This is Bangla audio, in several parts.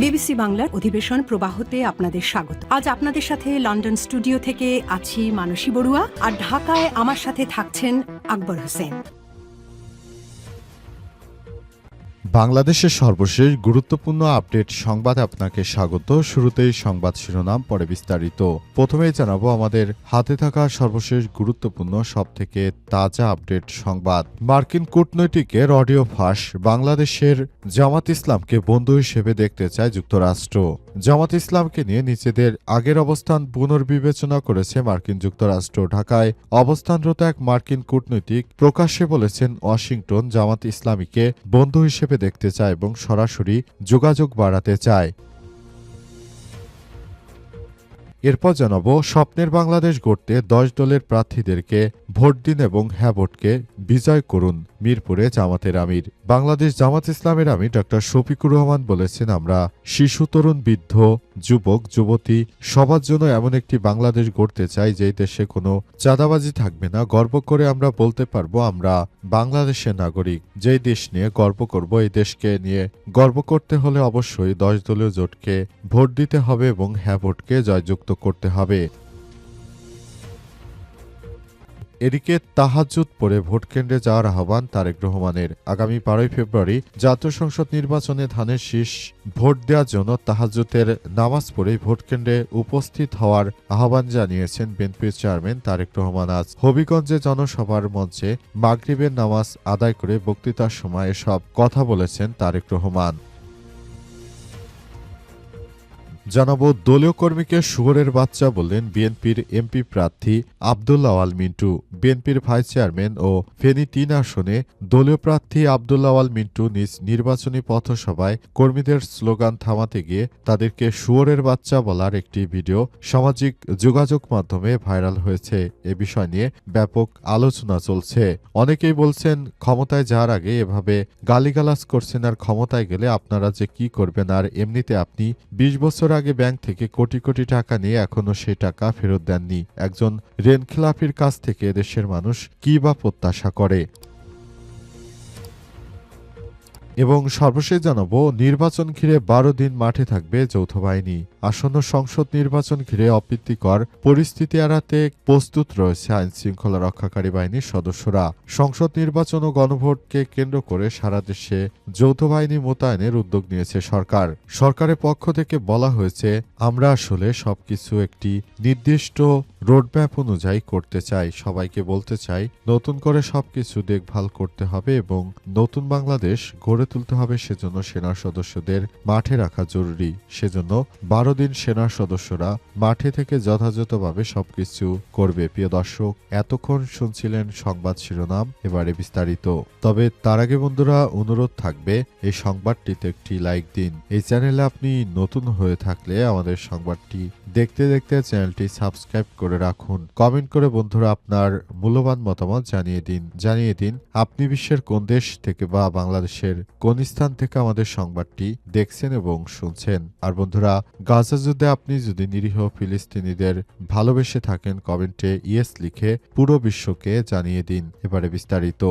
বিবিসি বাংলার অধিবেশন প্রবাহতে আপনাদের স্বাগত। আজ আপনাদের সাথে লন্ডন স্টুডিও থেকে আছি মানসী বড়ুয়া, আর ঢাকায় আমার সাথে থাকছেন আকবর হোসেন। বাংলাদেশের সর্বশেষ গুরুত্বপূর্ণ আপডেট সংবাদে আপনাকে স্বাগত। শুরুতেই সংবাদ শিরোনাম, পরে বিস্তারিত। প্রথমেই জানাবো আমাদের হাতে থাকা সর্বশেষ গুরুত্বপূর্ণ সবথেকে তাজা আপডেট সংবাদ। মার্কিন কূটনৈতিকের অডিও ফাঁস, বাংলাদেশের জামাত ইসলামকে বন্ধু হিসেবে দেখতে চায় যুক্তরাষ্ট্র। জামাত ইসলামকে নিয়ে নিজেদের আগের অবস্থান পুনর্বিবেচনা করেছে মার্কিন যুক্তরাষ্ট্র। ঢাকায় অবস্থানরত এক মার্কিন কূটনৈতিক প্রকাশ্যে বলেছেন ওয়াশিংটন জামাত ইসলামীকে বন্ধু হিসেবে দেখতে চায় এবং সরাসরি যোগাযোগ বাড়াতে চায়। এরপর জানাবো স্বপ্নের বাংলাদেশ গড়তে 10 দলের প্রার্থীদেরকে ভোট দিন এবং হ্যাঁ ভোটকে বিজয় করুন, মিরপুরে জামাতের আমির। বাংলাদেশ জামাত ইসলামের আমির ডক্টর শফিকুর রহমান বলেছেন, আমরা শিশু, তরুণ, বৃদ্ধ, যুবক, যুবতী সবার জন্য এমন একটি বাংলাদেশ গড়তে চাই যেই দেশে কোনো চাঁদাবাজি থাকবে না। গর্ব করে আমরা বলতে পারবো আমরা বাংলাদেশের নাগরিক। যেই দেশ নিয়ে গর্ব করব, এই দেশকে নিয়ে গর্ব করতে হলে অবশ্যই 10 দলীয় জোটকে ভোট দিতে হবে এবং হ্যাঁ ভোটকে জয়যুক্ত করতে হবে। এদিকে তাহাজ্জুদ পড়ে ভোটকেন্দ্রে যাওয়ার আহ্বান তারেক রহমানের। আগামী 12 ফেব্রুয়ারি জাতীয় সংসদ নির্বাচনে ধানের শীষ ভোট দেওয়ার জন্য তাহাজ্জুদের নামাজ পড়ে ভোটকেন্দ্রে উপস্থিত হওয়ার আহ্বান জানিয়েছেন বিএনপির চেয়ারম্যান তারেক রহমান। আজ হবিগঞ্জে জনসভার মঞ্চে মাগরিবের নামাজ আদায় করে বক্তৃতার সময় এসব কথা বলেছেন তারেক রহমান। জানাবো দলীয় কর্মীকে শুয়োরের বাচ্চা বললেন বিএনপির এমপি প্রার্থী আব্দুল্লাহ আল মিন্টু। বিএনপির ভাইস চেয়ারম্যান ও ফেনী 3 আসনে দলীয় প্রার্থী আব্দুল্লাহ আল মিন্টু নিজ নির্বাচনী পথসভায় কর্মীদের স্লোগান থামাতে গিয়ে তাদেরকে শুয়োরের বাচ্চা বলার একটি ভিডিও সামাজিক যোগাযোগ মাধ্যমে ভাইরাল হয়েছে। এ বিষয় নিয়ে ব্যাপক আলোচনা চলছে। অনেকেই বলছেন, ক্ষমতায় যাওয়ার আগে এভাবে গালিগালাজ করছেন, আর ক্ষমতায় গেলে আপনারা যে কি করবেন। আর এমনিতে আপনি 20 বছর আগে ব্যাংক থেকে কোটি কোটি টাকা নিয়ে এখনো সেই টাকা ফেরত দেননি। একজন ঋণখেলাপির কাছ থেকে দেশের মানুষ কি বা প্রত্যাশা করে? এবং সর্বশেষ জানাবো নির্বাচন ঘিরে 12 দিন মাঠে থাকবে যৌথ বাহিনী। আসন্ন সংসদ নির্বাচন ঘিরে অপ্রীতিকর পরিস্থিতি এড়াতে প্রস্তুত রয়েছে আইন শৃঙ্খলা রক্ষাকারী বাহিনীর সদস্যরা। সংসদ নির্বাচন ও গণভোটকে কেন্দ্র করে সারা দেশে যৌথ বাহিনী মোতায়েনের উদ্যোগ নিয়েছে সরকার। সরকারের পক্ষ থেকে বলা হয়েছে, আমরা আসলে সবকিছু একটি নির্দিষ্ট রোডম্যাপ অনুযায়ী করতে চাই। সবাইকে বলতে চাই, নতুন করে সবকিছু দেখভাল করতে হবে এবং নতুন বাংলাদেশ গড়ে তুলতে হবে। সেজন্য সেনার সদস্যদের মাঠে রাখা জরুরি। সেজন্য 12 দিন সেনার সদস্যরা মাঠে থেকে যথাযথভাবে সবকিছু করবে। প্রিয় দর্শক, এতক্ষণ শুনছিলেন সংবাদ শিরোনাম, এবারে বিস্তারিত। তবে তার আগে বন্ধুরা, অনুরোধ থাকবে এই সংবাদটিতে একটি লাইক দিন। এই চ্যানেলে আপনি নতুন হয়ে থাকলে আমাদের সংবাদটি দেখতে দেখতে চ্যানেলটি সাবস্ক্রাইব করে রাখুন। কমেন্ট করে বন্ধুরা আপনার মূল্যবান মতামত জানিয়ে দিন আপনি বিশ্বের কোন দেশ থেকে বা বাংলাদেশের কোন স্থান থেকে আমাদের সংবাদটি দেখছেন এবং শুনছেন। আর বন্ধুরা, গাজা যুদ্ধে আপনি যদি নিরীহ ফিলিস্তিনিদের ভালোবেসে থাকেন, কমেন্টে ইয়েস লিখে পুরো বিশ্বকে জানিয়ে দিন। এবারে বিস্তারিত।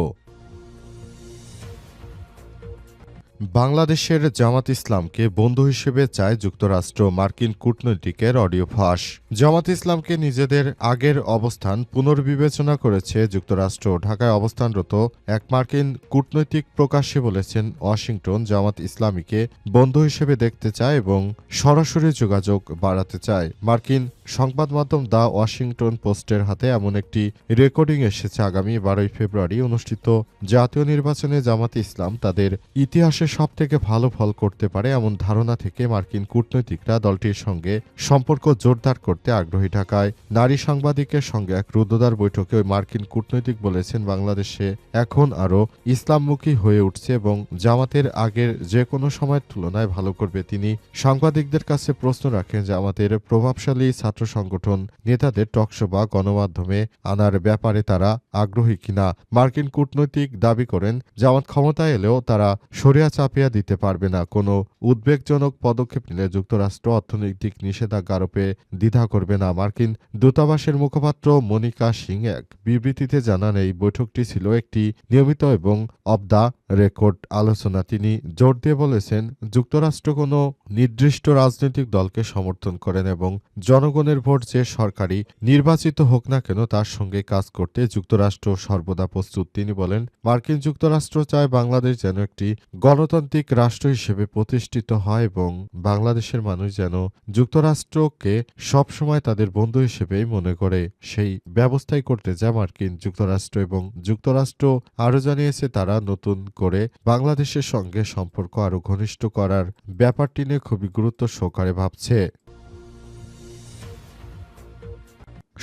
বাংলাদেশের জামাত ইসলামকে বন্ধু হিসেবে চায় যুক্তরাষ্ট্র, মার্কিন কূটনৈতিকের অডিও ফাঁস। জামাত ইসলামকে নিজেদের আগের অবস্থান পুনর্বিবেচনা করেছে যুক্তরাষ্ট্র। ঢাকায় অবস্থানরত এক মার্কিন কূটনৈতিক প্রকাশ্যে বলেছেন ওয়াশিংটন জামাত ইসলামীকে বন্ধু হিসেবে দেখতে চায় এবং সরাসরি যোগাযোগ বাড়াতে চায়। মার্কিন সংবাদ মাধ্যম দ্য ওয়াশিংটন পোস্টের হাতে এমন একটি রেকর্ডিং এসেছে। আগামী 12 ফেব্রুয়ারি অনুষ্ঠিত জাতীয় নির্বাচনে জামাত ইসলাম তাদের ইতিহাসে সবথেকে ভালো ফল করতে পারে এমন ধারণা থেকে মার্কিন কূটনৈতিকরা দলটির সঙ্গে সম্পর্ক জোরদার করতে আগ্রহী। ঢাকায় নারী সাংবাদিকের সঙ্গে এক রুদ্ধদ্বার বৈঠকে ওই মার্কিন কূটনৈতিক বলেছেন, বাংলাদেশে এখন আরও ইসলামমুখী হয়ে উঠছে এবং জামাতের আগের যে কোনো সময়ের তুলনায় ভালো করবে। তিনি সাংবাদিকদের কাছে প্রশ্ন রাখেন, জামাতের প্রভাবশালী ছাত্র সংগঠন নেতাদের টকশো বা গণমাধ্যমে আনার ব্যাপারে তারা আগ্রহী কিনা। মার্কিন কূটনৈতিক দাবি করেন, জামাত ক্ষমতায় এলেও তারা শরিয়া চাপিয়ে দিতে পারবে না। কোনো উদ্বেগজনক পদক্ষেপ নিলে যুক্তরাষ্ট্র অর্থনৈতিক নিষেধাজ্ঞা আরোপে দ্বিধা করবে না। মার্কিন দূতাবাসের মুখপাত্র মনিকা সিং এক বিবৃতিতে জানান, এই বৈঠকটি ছিল একটি নিয়মিত এবং অব দ্য রেকর্ড আলোচনা। তিনি জোর দিয়ে বলেছেন, যুক্তরাষ্ট্র কোনো নির্দিষ্ট রাজনৈতিক দলকে সমর্থন করেন এবং জনগণের ভোট যে সরকারি নির্বাচিত হোক না কেন তার সঙ্গে কাজ করতে যুক্তরাষ্ট্র সর্বদা প্রস্তুত। তিনি বলেন, মার্কিন যুক্তরাষ্ট্র চায় বাংলাদেশ যেন একটি গণতান্ত্রিক রাষ্ট্র হিসেবে প্রতিষ্ঠিত হয় এবং বাংলাদেশের মানুষ যেন যুক্তরাষ্ট্রকে সবসময় তাদের বন্ধু হিসেবেই মনে করে। সেই ব্যবস্থাই করতে যায় মার্কিন যুক্তরাষ্ট্র এবং যুক্তরাষ্ট্র আরও জানিয়েছে তারা নতুন করে বাংলাদেশের সঙ্গে সম্পর্ক আরও ঘনিষ্ঠ করার ব্যাপারটি নিয়ে খুবই গুরুত্ব সহকারে ভাবছে।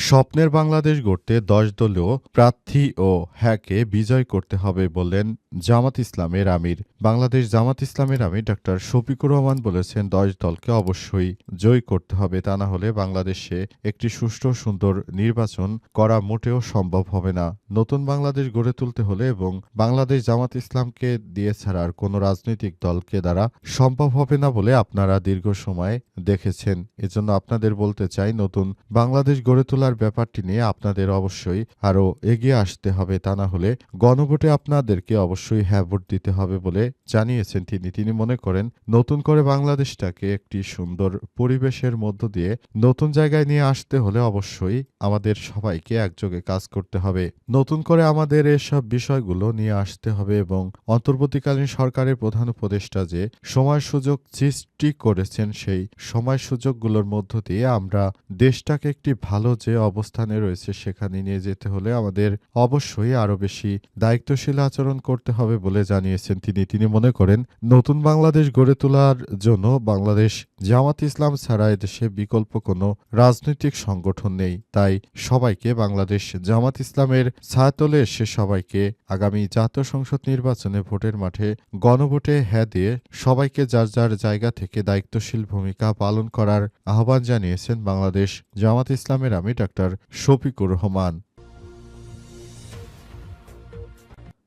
স্বপ্নের বাংলাদেশ গড়তে 10 দলীয় প্রার্থী ও হ্যাকে বিজয় করতে হবে বললেন জামাত ইসলামের আমির। বাংলাদেশ জামাত ইসলামের আমির ডাক্তার শফিকুর রহমান বলেছেন, 10 দলকে অবশ্যই জয়ী করতে হবে, তা না হলে বাংলাদেশে একটি সুষ্ঠু সুন্দর নির্বাচন করা মোটেও সম্ভব হবে না। নতুন বাংলাদেশ গড়ে তুলতে হলে এবং বাংলাদেশ জামাত ইসলামকে দিয়ে ছাড়া আর কোনো রাজনৈতিক দলকে দ্বারা সম্ভব হবে না বলে আপনারা দীর্ঘ সময় দেখেছেন। এজন্য আপনাদের বলতে চাই, নতুন বাংলাদেশ গড়ে তোলার ব্যাপারটি নিয়ে আপনাদের অবশ্যই আরও এগিয়ে আসতে হবে, তা না হলে গণভোটে আপনাদেরকে অবশ্যই হ্যাঁ ভোট দিতে হবে বলে জানিয়েছেন তিনি মনে করেন, নতুন করে বাংলাদেশটাকে একটি সুন্দর পরিবেশের মধ্য দিয়ে নতুন জায়গায় নিয়ে আসতে হলে অবশ্যই আমাদের সবাইকে একযোগে কাজ করতে হবে। নতুন করে আমাদের এসব বিষয়গুলো নিয়ে আসতে হবে এবং অন্তর্বর্তীকালীন সরকারের প্রধান উপদেষ্টা যে সময় সুযোগ সৃষ্টি করেছেন, সেই সময় সুযোগগুলোর মধ্য দিয়ে আমরা দেশটাকে একটি ভালো যে অবস্থানে রয়েছে সেখানে নিয়ে যেতে হলে আমাদের অবশ্যই আরও বেশি দায়িত্বশীল আচরণ করতে হবে বলে জানিয়েছেন তিনি মনে করেন, নতুন বাংলাদেশ গড়ে তোলার জন্য বাংলাদেশ জামাত ইসলাম ছাড়া এদেশে বিকল্প কোনো রাজনৈতিক সংগঠন নেই। তাই সবাইকে বাংলাদেশ জামাত ইসলামের ছায়াতলে এসে সবাইকে আগামী জাতীয় সংসদ নির্বাচনে ভোটের মাঠে গণভোটে হ্যাঁ দিয়ে সবাইকে যার যার জায়গা থেকে দায়িত্বশীল ভূমিকা পালন করার আহ্বান জানিয়েছেন বাংলাদেশ জামাত ইসলামের আমির ডাক্তার শফিকুর রহমান।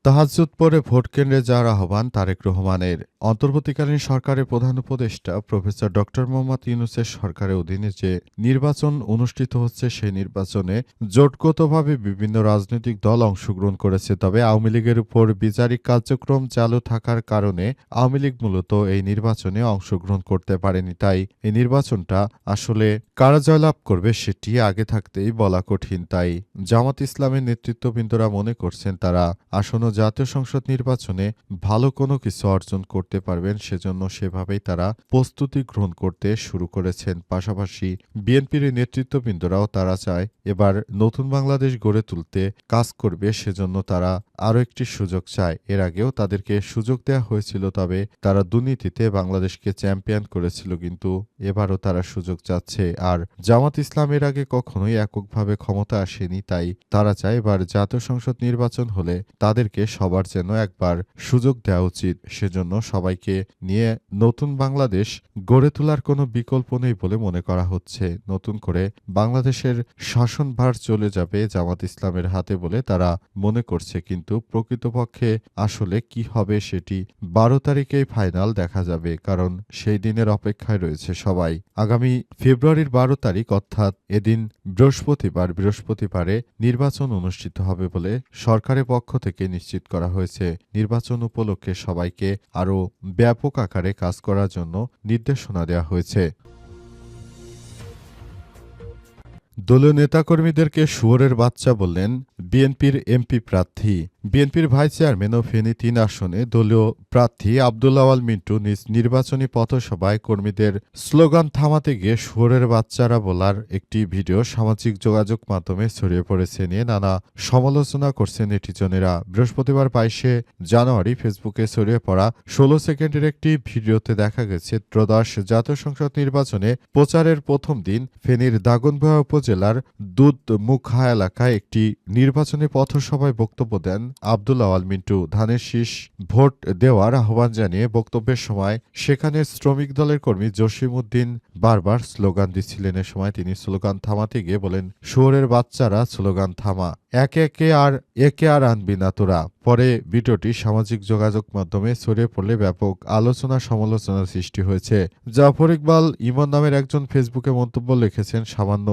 তাহাজ্জুদ পড়ে ভোট কেন্দ্রে যাওয়ার আহ্বান তারেক রহমানের। অন্তর্বর্তীকালীন সরকারের প্রধান উপদেষ্টা প্রফেসর ড. মোহাম্মদ ইউনূসের সরকারের অধীনে যে নির্বাচন অনুষ্ঠিত হচ্ছে সেই নির্বাচনে জোটগতভাবে বিভিন্ন রাজনৈতিক দল অংশগ্রহণ করেছে। তবে আওয়ামী লীগের উপর বিচারিক কার্যক্রম চালু থাকার কারণে আওয়ামী লীগ মূলত এই নির্বাচনে অংশগ্রহণ করতে পারেনি। তাই এই নির্বাচনটা আসলে কারা জয়লাভ করবে সেটি আগে থাকতেই বলা কঠিন। তাই জামাত ইসলামের নেতৃত্ববৃন্দরা মনে করছেন তারা আসন্ন জাতীয় সংসদ নির্বাচনে ভালো কোনো কিছু অর্জন করতে পারবেন, সেজন্য সেভাবেই তারা প্রস্তুতি গ্রহণ করতে শুরু করেছেন। পাশাপাশি বিএনপির নেতৃত্ববৃন্দরাও তারা চায় এবার নতুন বাংলাদেশ গড়ে তুলতে কাজ করবে, সেজন্য তারা আরও একটি সুযোগ চায়। এর আগেও তাদেরকে সুযোগ দেওয়া হয়েছিল, তবে তারা দুর্নীতিতে বাংলাদেশকে চ্যাম্পিয়ন করেছিল, কিন্তু এবারও তারা সুযোগ চাচ্ছে। আর জামাত ইসলাম এর আগে কখনোই এককভাবে ক্ষমতা আসেনি, তাই তারা চায় এবার জাতীয় সংসদ নির্বাচন হলে তাদেরকে সবার যেন একবার সুযোগ দেওয়া উচিত। সেজন্য সবাইকে নিয়ে নতুন বাংলাদেশ গড়ে তোলার কোনো বিকল্প নেই বলে মনে করা হচ্ছে। নতুন করে বাংলাদেশের শাসনভার চলে যাবে জামাত ইসলামের হাতে বলে তারা মনে করছে, কিন্তু প্রকৃতপক্ষে আসলে কি হবে সেটি 12 তারিখেই ফাইনাল দেখা যাবে, কারণ সেই দিনের অপেক্ষায় রয়েছে সবাই। আগামী ফেব্রুয়ারির 12 তারিখ অর্থাৎ এদিন বৃহস্পতিবারে নির্বাচন অনুষ্ঠিত হবে বলে সরকারের পক্ষ থেকে নিশ্চিত করা হয়েছে। নির্বাচন উপলক্ষে সবাইকে আরও ব্যাপক আকারে কাজ করার জন্য নির্দেশনা দেওয়া হয়েছে। দলীয় নেতাকর্মীদেরকে শুয়োরের বাচ্চা বললেন বিএনপির এমপি প্রার্থী। বিএনপির ভাইস চেয়ারম্যান ও ফেনী ৩ আসনে দলীয় প্রার্থী আব্দুল আওয়াল মিন্টু নিজ নির্বাচনী পথসভায় কর্মীদের স্লোগান থামাতে গিয়ে শুয়োরের বাচ্চারা বলার একটি ভিডিও সামাজিক যোগাযোগ মাধ্যমে ছড়িয়ে পড়েছে, নিয়ে নানা সমালোচনা করছেন নেটিজনেরা। বৃহস্পতিবার 22শে জানুয়ারি ফেসবুকে ছড়িয়ে পড়া 16 সেকেন্ডের একটি ভিডিওতে দেখা গেছে ত্রয়োদশ জাতীয় সংসদ নির্বাচনে প্রচারের প্রথম দিন ফেনীর দাগনভূঞা উপজেলার দুধমুখা এলাকায় একটি নির্বাচনী পথসভায় বক্তব্য দেন আব্দুল আওয়াল মিন্টু। ধানের শীষ ভোট দেওয়ার আহ্বান জানিয়ে বক্তব্যের সময় সেখানে শ্রমিক দলের কর্মী জসিম উদ্দিন বারবার স্লোগান দিচ্ছিলেন। এ সময় তিনি স্লোগান থামাতে গিয়ে বলেন, শুয়োরের বাচ্চারা স্লোগান থামা, একে আর আনবি না তোরা। পরে ভিডিওটি সামাজিক যোগাযোগ মাধ্যমে ছড়িয়ে পড়লে ব্যাপক আলোচনা সমালোচনার সৃষ্টি হয়েছে। জাফর ইকবাল ইমন নামের একজন ফেসবুকে মন্তব্য লিখেছেন, সামান্য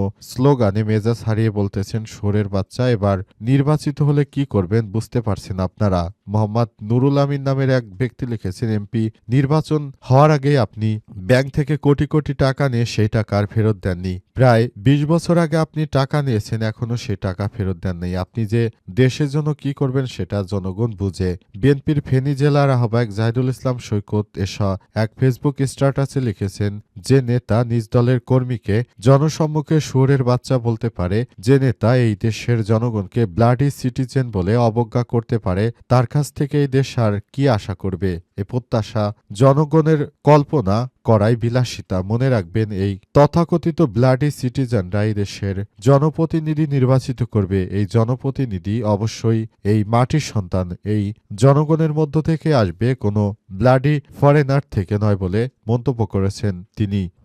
স্লোগানে মেজাজ হারিয়ে বলতেছেন, শুয়োরের বাচ্চা, এবার নির্বাচিত হলে কি করবেন বুঝতে পারছেন আপনারা। মোহাম্মদ নুরুল আমিন নামের এক ব্যক্তি লিখেছেন, এমপি নির্বাচন হওয়ার আগে আপনি ব্যাংক থেকে কোটি কোটি টাকা নিয়ে সেই টাকা আর ফেরত দেননি। প্রায় ২০ বছর আগে আপনি টাকা নিয়েছেন, এখনো সেই টাকা ফেরত দেন নাই। আপনি যে দেশের জন্য কি করবেন সেটা জনগণ বুঝে। বিএনপির ফেনী জেলার আহ্বায়ক জাহিদুল ইসলাম সৈকত এসা এক ফেসবুক স্ট্যাটাসে লিখেছেন, যে নেতা নিজ দলের কর্মীকে জনসম্মুখে শুয়োরের বাচ্চা বলতে পারে, যে নেতা এই দেশের জনগণকে ব্লাডি সিটিজেন বলে অবজ্ঞা করতে পারে, তার কাছ থেকে এই দেশ আর কি আশা করবে? এ প্রত্যাশা জনগণের কল্পনা করাই বিলাসিতা। মনে রাখবেন, এই তথাকথিত ব্লাডি সিটিজেনরা এই দেশের জনপ্রতিনিধি নির্বাচিত করবে। এই জনপ্রতিনিধি অবশ্যই এই মাটির সন্তান, এই জনগণের মধ্য থেকে আসবে, কোনো ব্লাডি ফরেনার থেকে নয় বলে মন্তব্য করেছেন তিনি।